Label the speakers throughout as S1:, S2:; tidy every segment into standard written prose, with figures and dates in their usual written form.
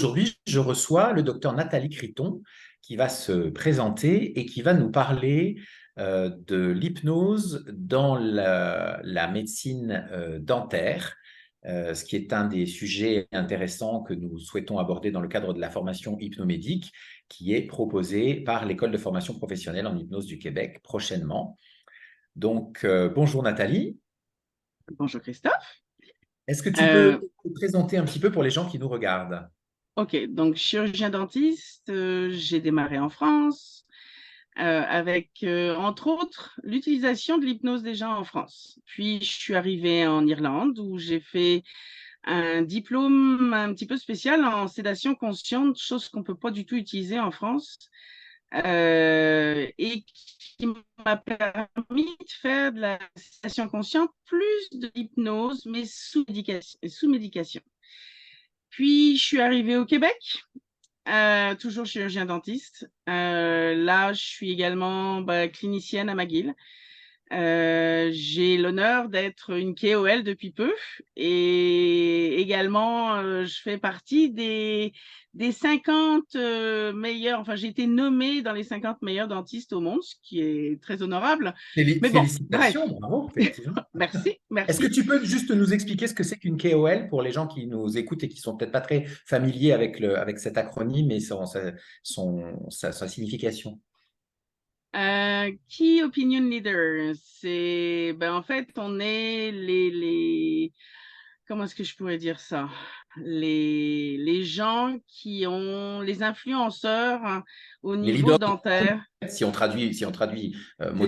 S1: Aujourd'hui, je reçois le docteur Nathalie Criton qui va se présenter et qui va nous parler de l'hypnose dans la médecine dentaire, ce qui est un des sujets intéressants que nous souhaitons aborder dans le cadre de la formation hypnomédique qui est proposée par l'École de formation professionnelle en hypnose du Québec prochainement. Donc, bonjour Nathalie.
S2: Bonjour Christophe.
S1: Est-ce que tu peux
S2: Euh,
S1: te présenter un petit peu pour les gens qui nous regardent?
S2: ok, donc chirurgien dentiste, j'ai démarré en France avec, entre autres, l'utilisation de l'hypnose déjà en France. Puis je suis arrivée en Irlande où j'ai fait un diplôme un petit peu spécial en sédation consciente, chose qu'on ne peut pas du tout utiliser en France, et qui m'a permis de faire de la sédation consciente plus de l'hypnose, mais sous médication, sous médication. Puis, je suis arrivée au Québec, toujours chirurgien dentiste. Là, je suis également clinicienne à McGill. J'ai l'honneur d'être une KOL depuis peu et également, je fais partie des 50 meilleurs, enfin, j'ai été nommée dans les 50 meilleurs dentistes au monde, ce qui est très honorable. Mais bon,
S1: Félicitations,
S2: bref,
S1: bravo, effectivement.
S2: merci,
S1: Est-ce que
S2: merci.
S1: tu peux juste nous expliquer ce que c'est qu'une KOL pour les gens qui nous écoutent et qui sont peut-être pas très familiers avec cet acronyme et sa signification?
S2: Key Opinion Leader, c'est, en fait, on est comment est-ce que je pourrais dire ça? Les gens qui ont les influenceurs, hein, au
S1: Les
S2: niveau
S1: leaders d'opinion,
S2: dentaire.
S1: si on traduit mot
S2: C'est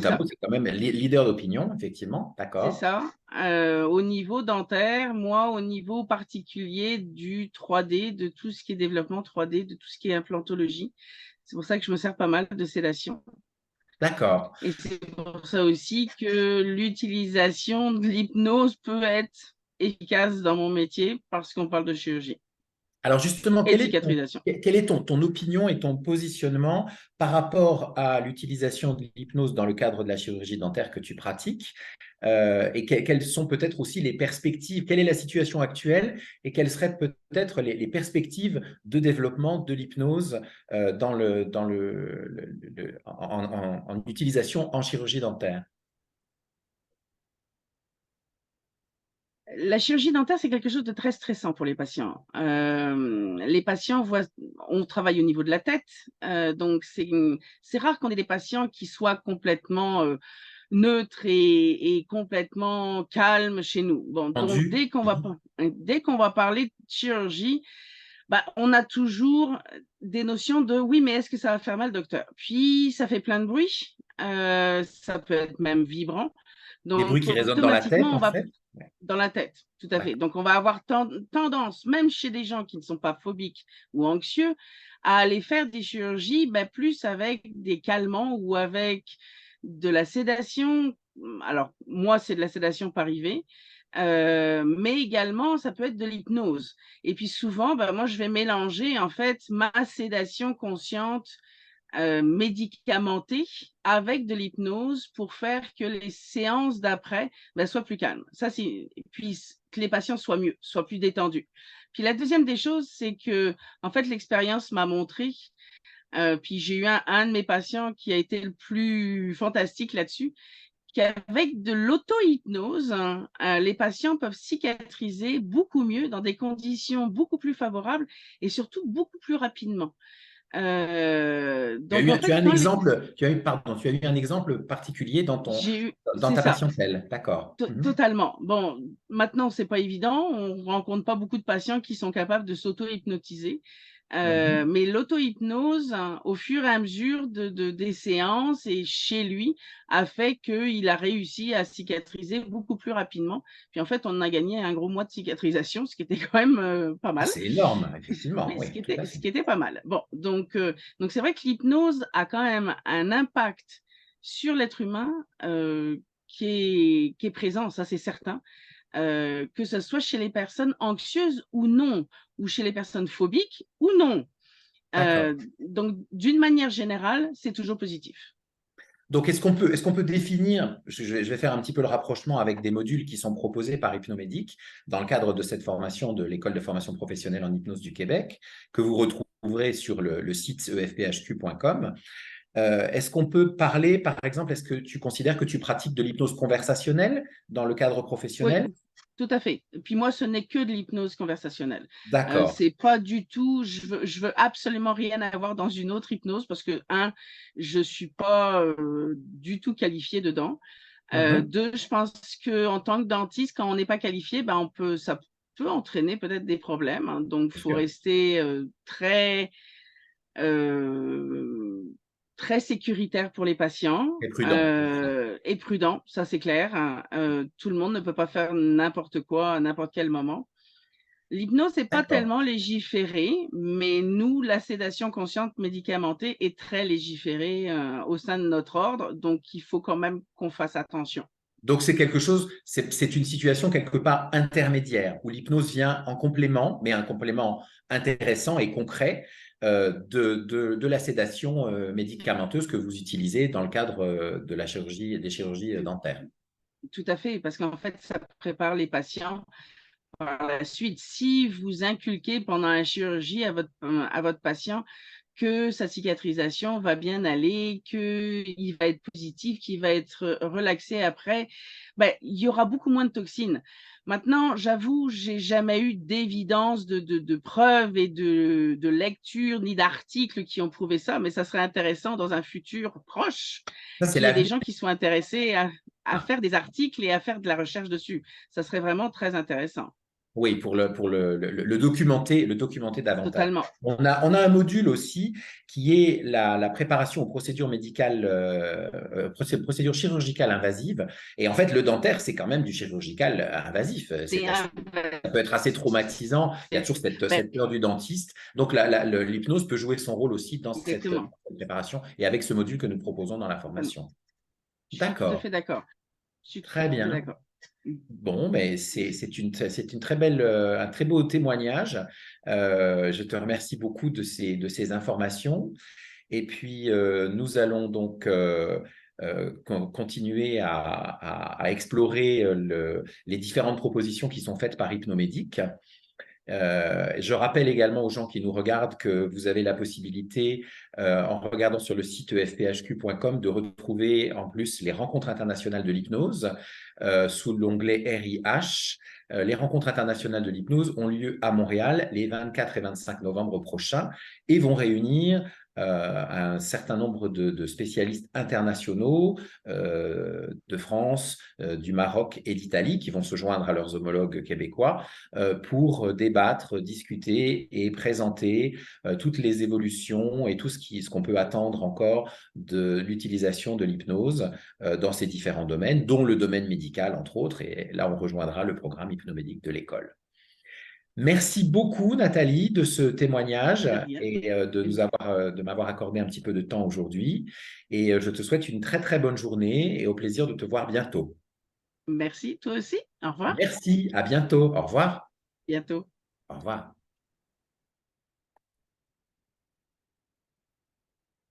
S1: à
S2: ça,
S1: mot, c'est quand même leader d'opinion, effectivement,
S2: c'est
S1: d'accord.
S2: ça. Au niveau dentaire, moi, au niveau particulier du 3D, de tout ce qui est développement 3D, de tout ce qui est implantologie. C'est pour ça que je me sers pas mal de sédation.
S1: D'accord.
S2: Et c'est pour ça aussi que l'utilisation de l'hypnose peut être efficace dans mon métier parce qu'on parle de chirurgie
S1: Alors justement,
S2: et de cicatrisation.
S1: quelle est ton opinion et ton positionnement par rapport à l'utilisation de l'hypnose dans le cadre de la chirurgie dentaire que tu pratiques? Et quelles sont peut-être aussi les perspectives? Quelle est la situation actuelle et quelles seraient peut-être les perspectives de développement de l'hypnose en utilisation en chirurgie dentaire?
S2: La chirurgie dentaire, c'est quelque chose de très stressant pour les patients. Les patients voient, on travaille au niveau de la tête, donc c'est rare qu'on ait des patients qui soient complètement neutres et complètement calmes chez nous. Bon, donc
S1: Entendu?
S2: dès qu'on va parler de chirurgie, on a toujours des notions de oui, mais est-ce que ça va faire mal, docteur? Puis ça fait plein de bruit, ça peut être même vibrant.
S1: Des bruits
S2: Donc
S1: qui résonnent dans la tête,
S2: automatiquement, on
S1: en
S2: va
S1: fait? Ouais,
S2: dans la tête, tout à fait.
S1: d'accord.
S2: Donc, on va avoir tendance, même chez des gens qui ne sont pas phobiques ou anxieux, à aller faire des chirurgies plus avec des calmants ou avec de la sédation. Alors, moi, c'est de la sédation par IV, mais également, ça peut être de l'hypnose. Et puis souvent, moi, je vais mélanger en fait ma sédation consciente médicamentée avec de l'hypnose pour faire que les séances d'après soient plus calmes. Ça, c'est, puis que les patients soient mieux, soient plus détendus. Puis la deuxième des choses, c'est que, en fait, l'expérience m'a montré, puis j'ai eu un de mes patients qui a été le plus fantastique là-dessus, qu'avec de l'auto-hypnose, hein, les patients peuvent cicatriser beaucoup mieux dans des conditions beaucoup plus favorables et surtout beaucoup plus rapidement. Donc, en
S1: Tu
S2: fait,
S1: as un
S2: quand
S1: exemple, pardon, tu as eu un exemple particulier
S2: j'ai eu,
S1: dans
S2: c'est
S1: ta
S2: ça,
S1: patientèle, d'accord. Mhm.
S2: totalement. Bon, maintenant, c'est pas évident. On rencontre pas beaucoup de patients qui sont capables de s'auto-hypnotiser.
S1: Mhm.
S2: Mais l'auto-hypnose, hein, au fur et à mesure des séances et chez lui, a fait qu'il a réussi à cicatriser beaucoup plus rapidement. Puis en fait, on a gagné un gros mois de cicatrisation, ce qui était quand même pas
S1: Ah,
S2: mal.
S1: c'est énorme, effectivement,
S2: Oui,
S1: oui, tout à
S2: ce
S1: fait.
S2: qui était pas mal. Bon, donc c'est vrai que l'hypnose a quand même un impact sur l'être humain qui est présent, ça c'est certain, que ce soit chez les personnes anxieuses ou non, ou chez les personnes phobiques ou non.
S1: D'accord.
S2: Donc, d'une manière générale, c'est toujours positif.
S1: Donc, est-ce qu'on peut définir, je vais faire un petit peu le rapprochement avec des modules qui sont proposés par Hypnomédic dans le cadre de cette formation de l'École de formation professionnelle en hypnose du Québec, que vous retrouverez sur le site efphq.com. Est-ce qu'on peut parler, par exemple, est-ce que tu considères que tu pratiques de l'hypnose conversationnelle dans le cadre
S2: Oui,
S1: professionnel?
S2: tout à fait. Et puis moi, ce n'est que de l'hypnose conversationnelle.
S1: D'accord.
S2: C'est pas du tout, je veux absolument rien avoir dans une autre hypnose parce que, un, je suis pas du tout qualifiée dedans.
S1: Mhm.
S2: Deux, je pense que en tant que dentiste, quand on n'est pas qualifié, ben ça peut entraîner peut-être des problèmes, hein. Donc,
S1: Bien
S2: faut
S1: sûr.
S2: rester euh, très sécuritaire pour les patients
S1: Et prudent.
S2: et prudent, ça c'est clair, hein. Tout le monde ne peut pas faire n'importe quoi à n'importe quel moment. L'hypnose n'est pas
S1: D'accord.
S2: tellement légiférée, mais nous, la sédation consciente médicamentée est très légiférée au sein de notre ordre, donc il faut quand même qu'on fasse attention.
S1: Donc, c'est quelque chose, c'est une situation quelque part intermédiaire où l'hypnose vient en complément, mais un complément intéressant et concret de la sédation médicamenteuse que vous utilisez dans le cadre de la chirurgie, des chirurgies dentaires.
S2: Tout à fait, parce qu'en fait, ça prépare les patients par la suite. Si vous inculquez pendant la chirurgie à votre patient que sa cicatrisation va bien aller, qu'il va être positif, qu'il va être relaxé après, ben, il y aura beaucoup moins de toxines. Maintenant, j'avoue, j'ai jamais eu d'évidence de preuves et de lectures ni d'articles qui ont prouvé ça, mais ça serait intéressant dans un futur proche
S1: Ça, c'est
S2: qu'il y ait des
S1: l'avenir.
S2: gens qui soient intéressés à faire des articles et à faire de la recherche dessus. Ça serait vraiment très intéressant.
S1: Oui, le documenter davantage.
S2: Totalement.
S1: On a un module aussi qui est la préparation aux procédures médicales, procédures chirurgicales invasives. Et en fait, le dentaire, c'est quand même du chirurgical invasif.
S2: C'est un...
S1: Ça peut être assez traumatisant. Il y a toujours
S2: ben,
S1: cette peur du dentiste. Donc, l'hypnose peut jouer son rôle aussi dans
S2: exactement.
S1: cette préparation et avec ce module que nous proposons dans la
S2: Totalement.
S1: formation.
S2: Je suis tout à
S1: D'accord,
S2: fait d'accord. Je suis tout
S1: très
S2: à fait
S1: bien.
S2: d'accord.
S1: Bon, mais c'est une très belle, un très beau témoignage. Je te remercie beaucoup de ces informations. Et puis, nous allons donc continuer à explorer les différentes propositions qui sont faites par Hypnomédic. Je rappelle également aux gens qui nous regardent que vous avez la possibilité, en regardant sur le site efphq.com, de retrouver en plus les rencontres internationales de l'hypnose sous l'onglet RIH. Les rencontres internationales de l'hypnose ont lieu à Montréal les 24 et 25 novembre prochains et vont réunir un certain nombre de spécialistes internationaux de France, du Maroc et d'Italie qui vont se joindre à leurs homologues québécois pour débattre, discuter et présenter toutes les évolutions et tout ce qu'on peut attendre encore de l'utilisation de l'hypnose dans ces différents domaines, dont le domaine médical, entre autres. Et là, on rejoindra le programme hypnomédique de l'école. Merci beaucoup, Nathalie, de ce témoignage
S2: De rien.
S1: et de m'avoir accordé un petit peu de temps aujourd'hui. Et je te souhaite une très, très bonne journée et au plaisir de te voir bientôt.
S2: Merci, toi aussi. Au revoir.
S1: Merci, à bientôt. Au revoir.
S2: Bientôt.
S1: Au revoir.